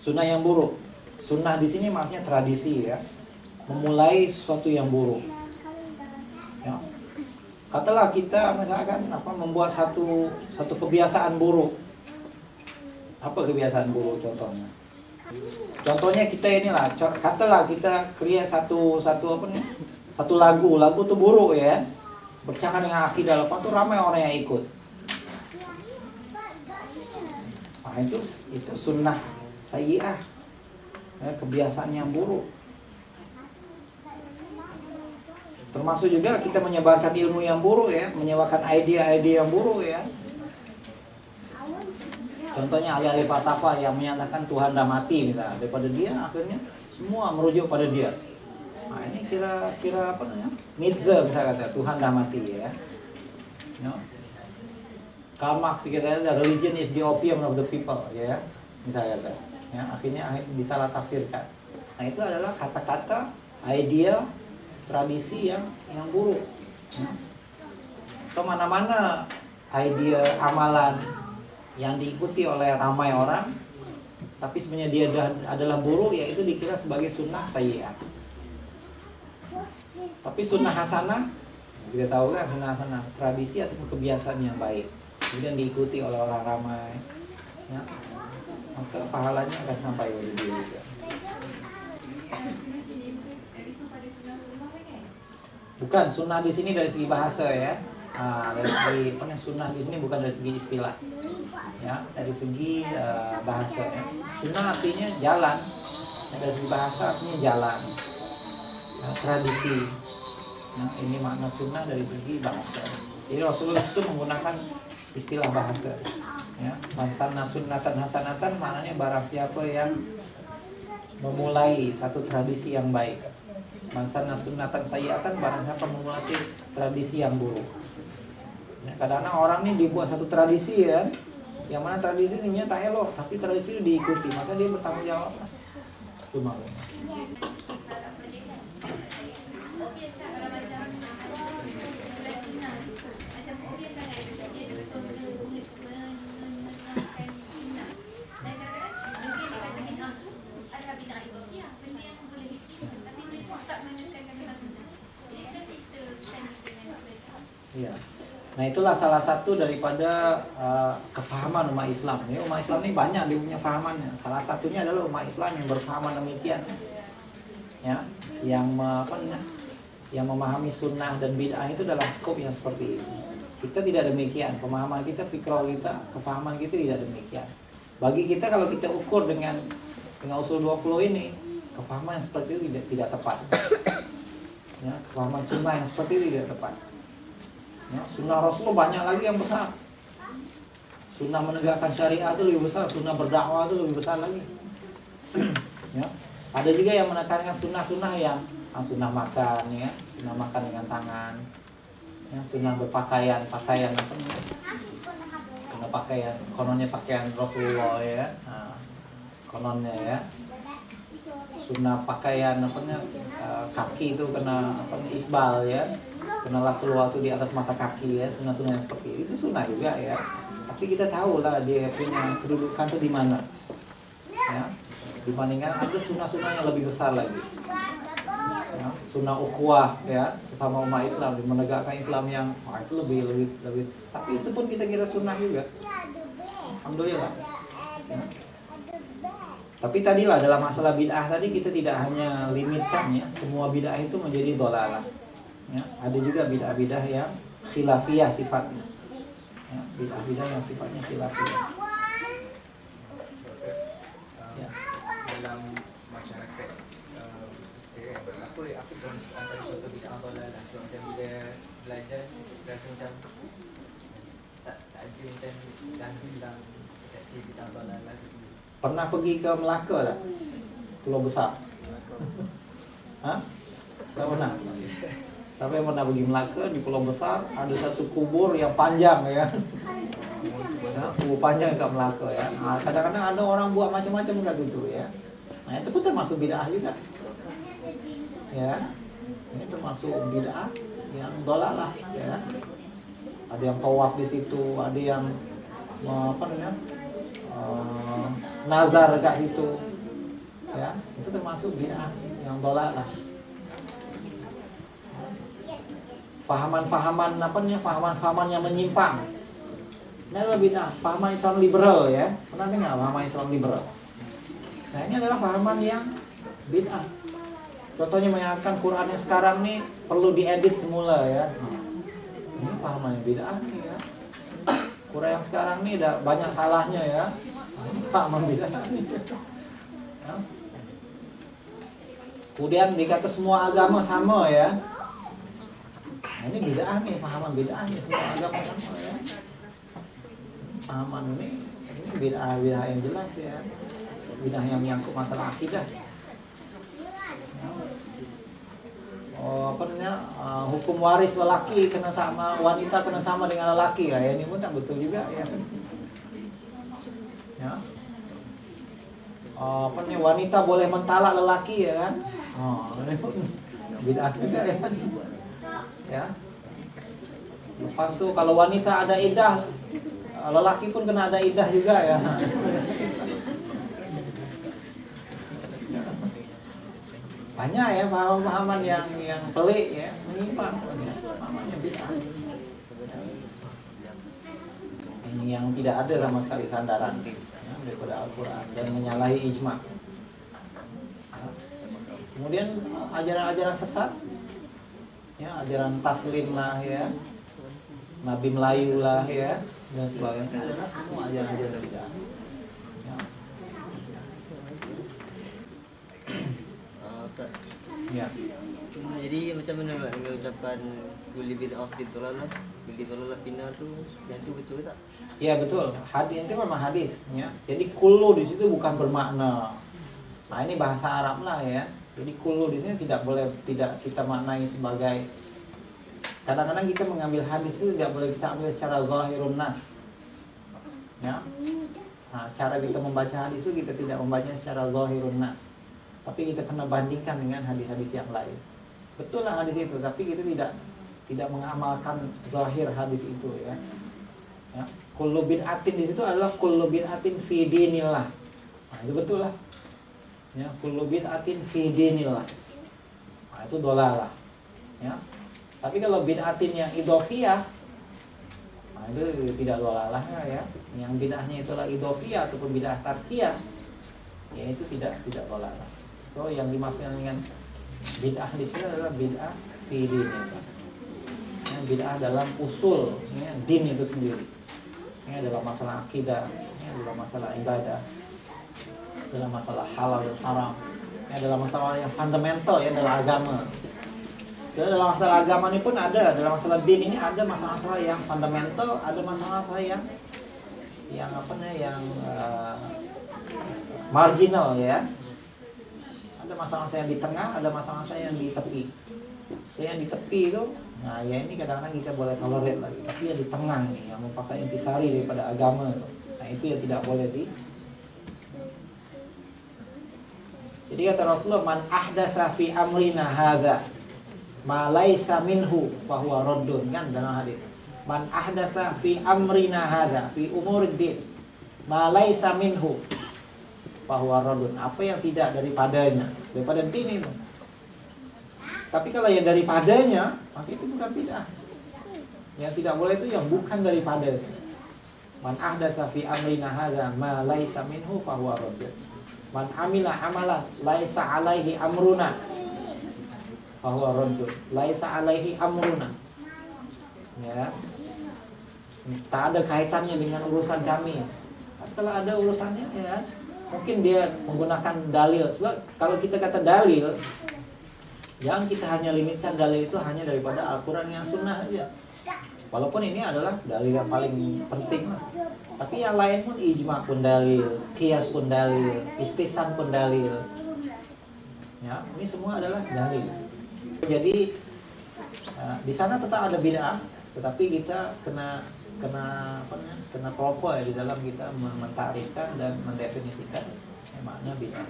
Sunnah yang buruk. Sunnah di sini maksudnya tradisi ya. Memulai sesuatu yang buruk. Ya. Katalah kita misalkan membuat satu kebiasaan buruk. Apa kebiasaan buruk contohnya? Contohnya kita inilah, katalah kita create satu lagu tuh buruk ya. Bercanggah dengan akidah, lepas tuh ramai orang yang ikut. Nah, itu sunnah sayyi'ah. Ya, kebiasaan yang buruk. Termasuk juga kita menyebarkan ilmu yang buruk ya, menyebarkan ide-ide yang buruk ya. Contohnya ahli-ahli falsafah yang menyatakan Tuhan dah mati misalnya, daripada dia akhirnya semua merujuk pada dia. Nah, ini kira apa namanya? Nietzsche misalnya kata Tuhan dah mati ya. Ya. Karl Marx kita ada religion is the opium of the people ya. Misalnya kata. Ya, akhirnya disalah tafsirkan. Nah, itu adalah kata-kata, idea, tradisi yang buruk. Ya. So mana-mana idea, amalan yang diikuti oleh ramai orang, tapi sebenarnya dia adalah buruk, yaitu dikira sebagai sunnah sayyi'ah. Tapi sunnah hasanah, kita tahu kan sunnah hasanah, tradisi atau kebiasaan yang baik, kemudian diikuti oleh orang ramai, ya, maka pahalanya akan sampai kepada dia juga. Bukan, sunnah di sini dari segi bahasa ya. Dari segi sunnah di sini bukan dari segi istilah, ya, dari segi bahasa. Ya. Sunnah artinya jalan, ya, dari segi bahasa artinya jalan, ya, tradisi. Nah, ini makna sunnah dari segi bahasa. Jadi Rasulullah itu menggunakan istilah bahasa. Ya, man sanna sunnatan hasanatan maknanya barang siapa yang memulai satu tradisi yang baik. Man sanna sunnatan sayyi'atan barang siapa memulai tradisi yang buruk. Ya, kadang-kadang orang ini dibuat satu tradisi ya, yang mana tradisi sebenarnya tak elok, tapi tradisi itu diikuti, maka dia bertanggung jawab. Itu maknanya. Ya. Nah, itulah salah satu daripada kefahaman umat Islam. Ya, umat Islam ini banyak dia punya fahamannya. Salah satunya adalah umat Islam yang berfahaman demikian. Ya, yang memahami sunnah dan bid'ah itu dalam skop yang seperti ini. Kita tidak demikian. Pemahaman kita, fikrah kita, kefahaman kita tidak demikian. Bagi kita kalau kita ukur dengan usul 20 ini, kefahaman yang seperti itu tidak tepat. Ya, kefahaman sunnah yang seperti itu tidak tepat. Ya, sunnah Rasulullah banyak lagi yang besar. Sunnah menegakkan syariat itu lebih besar, sunnah berdakwah itu lebih besar lagi. Ya, ada juga yang menekankan sunnah-sunnah yang sunnah makan ya, sunnah makan dengan tangan. Ya, sunnah berpakaian apa namanya? Karena pakaian, kononnya pakaian Rasulullah ya. Nah, kononnya ya. Sunnah pakaian kaki itu kena isbal ya. Kenalah sesuatu di atas mata kaki ya, sunnah-sunnah yang seperti itu sunnah juga ya. Tapi kita tahu lah dia punya kedudukan itu di mana. Ya, dibandingkan ada sunnah-sunnah yang lebih besar lagi. Ya, sunnah ukhuwah ya, sesama umat Islam menegakkan Islam yang itu lebih. Tapi itu pun kita kira sunnah juga. Alhamdulillah. Ya. Tapi tadilah dalam masalah bid'ah tadi kita tidak hanya limitkan ya, semua bid'ah itu menjadi dhalalah. Ya, ada juga bid'ah-bid'ah yang khilafiyah sifatnya. Ya, bid'ah-bid'ah yang sifatnya khilafiyah. Ya. Dalam masyarakat apa antara contoh bid'ah dhalalah macam bila belajar rasa macam tak ada macam dah hilang persepsi bid'ah dhalalah di sini. Pernah pergi ke Melaka tak? Pulau Besar? Hah? Tak pernah? Siapa yang pernah pergi Melaka di Pulau Besar ada satu kubur yang panjang ya. Kubur panjang kat Melaka ya. Kadang-kadang ada orang buat macam-macam kat situ ya. Nah, itu pun termasuk bid'ah juga. Ya. Ini termasuk bid'ah yang dhalalah ya. Ada yang tawaf di situ, ada yang nazar kat situ. termasuk bid'ah yang dhalalah. Fahaman-fahaman fahaman-fahaman yang menyimpang. Ini adalah bid'ah, fahaman Islam liberal ya. Pernah dengar fahaman Islam liberal? Nah, ini adalah fahaman yang bid'ah. Contohnya mengatakan Quran yang sekarang nih perlu diedit semula ya. Ini pahaman yang bid'ah nih ya. Quran yang sekarang nih ada banyak salahnya ya. Ini pahaman bid'ah nih. Ya. Kemudian dikata semua agama sama ya. Nah, ini bid'ah nih, pahaman bid'ah nih, semua agama sama ya. Pahaman ini bid'ah yang jelas ya. Bid'ah yang menyangkut masalah akidah. Hukum waris lelaki kena sama wanita kena sama dengan lelaki ya, ini pun tak betul juga ya. Ya. Wanita boleh mentalak lelaki ya kan? Ini pun bid'ah juga ya. Ya. Lepas tuh kalau wanita ada iddah, lelaki pun kena ada iddah juga ya. Banyak ya pahaman yang pelik ya, menyimpang ya, pahamannya bid'ah. Yang tidak ada sama sekali sandaran ya, daripada Al-Quran dan menyalahi ijma. Ya. Kemudian ajaran-ajaran sesat, ya, ajaran taslim lah ya, Nabi Melayu lah ya, dan sebagainya adalah semua ajaran-ajaran bid'ah. Ya. Ya. Jadi macam mana Pak dengan ucapan Guli bin Auf ditolak bina tu, yang tu betul tak? Ya betul, hadis itu memang hadis ya. Jadi kullu di situ bukan bermakna. Nah ini bahasa Arab lah ya. Jadi kullu di sini tidak kita maknai sebagai, kadang-kadang kita mengambil hadis itu tidak boleh kita ambil secara zahirun nas. Ya. Nah, cara kita membaca hadis itu kita tidak membacanya secara zahirun nas. Tapi kita kena bandingkan dengan hadis-hadis yang lain. Betul lah hadis itu, tapi kita tidak mengamalkan zahir hadis itu ya. Ya. Kullu bid'atin di situ adalah kullu bid'atin fi dinillah. Nah, itu betul lah. Ya, kullu bid'atin fi dinillah. Nah, itu dhalalah. Ya. Tapi kalau bid'atin yang idhofiyah, nah itu tidak dhalalah ya. Yang bid'ahnya itulah idhofiyah ataupun bid'ah tarkiyah, ya itu tidak dhalalah. So yang dimaksudkan dengan bid'ah di sini adalah bid'ah fi dinillah. Ya, bid'ah dalam usul ya, din itu sendiri. Ini adalah masalah akidah, ini adalah masalah ibadah, adalah masalah halal dan haram. Ini adalah masalah yang fundamental ya dalam agama. Jadi dalam masalah agama ini pun ada, dalam masalah din ini ada masalah-masalah yang fundamental, ada masalah-masalah yang marginal ya. Ada masalah-masalah yang di tengah, ada masalah-masalah yang di tepi. So yang di tepi itu, nah ya ini kadang-kadang kita boleh tolerate lagi. Tapi yang di tengah nih, yang merupakan intisari daripada agama itu, nah itu yang tidak boleh di. Jadi kata Rasulullah, man ahdatsa fi amrina hadza ma laisa minhu fa huwa raddun, kan dalam hadis. Man ahdatsa fi amrina hadza fi umuriddin ma laisa minhu bahwa rodun, apa yang tidak daripadanya, daripada din itu. Tapi kalau yang daripadanya, maka itu bukan bid'ah. Yang tidak boleh itu yang bukan daripadanya. Man ahdatsa fi amrina hadza ma laisa minhu fa huwa raddun. Man amila amalan laisa alaihi amruna fa huwa raddun. Laisa alaihi amruna. Ya. Tak ada kaitannya dengan urusan kami. Kalau ada urusannya ya mungkin dia menggunakan dalil. Sebab kalau kita kata dalil, jangan kita hanya limitkan dalil itu hanya daripada Al-Quran yang sunnah saja. Walaupun ini adalah dalil yang paling penting. Tapi yang lain pun ijma pun dalil, qiyas pun dalil, istisan pun dalil. Ya, ini semua adalah dalil. Jadi di sana tetap ada bid'ah, tetapi kita kena proper di dalam kita mentakrifkan dan mendefinisikan makna bid'ah.